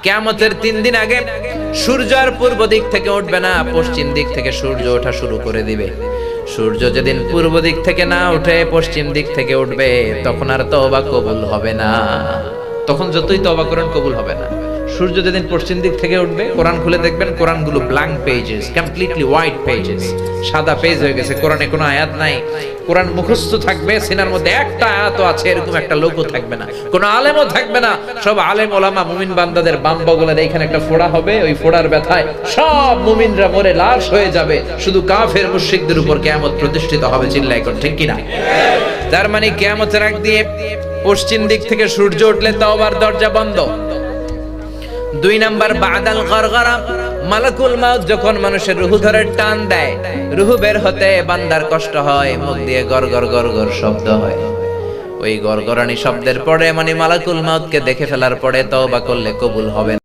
কিয়ামতের 3 দিন আগে সূর্য আর পূর্ব দিক থেকে উঠবে না, পশ্চিম দিক থেকে সূর্য ওঠা শুরু করে দিবে। সূর্য যেদিন পূর্ব দিক থেকে না উঠে পশ্চিম দিক থেকে উঠবে, তখন আর তওবা কবুল হবে না। তখন যতই তওবা করেন কবুল হবে না। সূর্য যেদিন পশ্চিম দিক থেকে উঠবে, কোরআন খুলে দেখবেন কোরআনগুলো blank pages, completely white pages, সাদা পেজ হয়ে গেছে। কোরআনে কোনো আয়াত নাই। কোরআন মুখস্থ থাকবে, সিনার মধ্যে একটা আয়াতও আছে এরকম একটা লোকও থাকবে না, কোনো আলেমও থাকবে না। সব আলেম ওলামা মুমিন বান্দাদের বাম বগলের এইখানে একটা ফোড়া হবে, ওই ফোড়ার ব্যথায় সব মুমিনরা মরে লাশ হয়ে যাবে। শুধু কাফের মুশরিকদের উপর কিয়ামত প্রতিষ্ঠিত হবে। চিল্লায় কোন ঠিক কিনা? তার মানে কিয়ামতের আগ দিয়ে পশ্চিম দিক থেকে সূর্য উঠলে তওবার দরজা বন্ধ। 2 নাম্বার বাদাল গরগরা, মালাকুল মাউত যখন মানুষের রূহ ধরে টান দেয়, রূহ বের হতে বান্দার কষ্ট হয়, মুখ দিয়ে গরগর গরগর শব্দ হয়। ওই গরগরানি শব্দের পরে মানে মালাকুল মাউতকে দেখে ফেলার পরে তওবা করলে কবুল হবে না।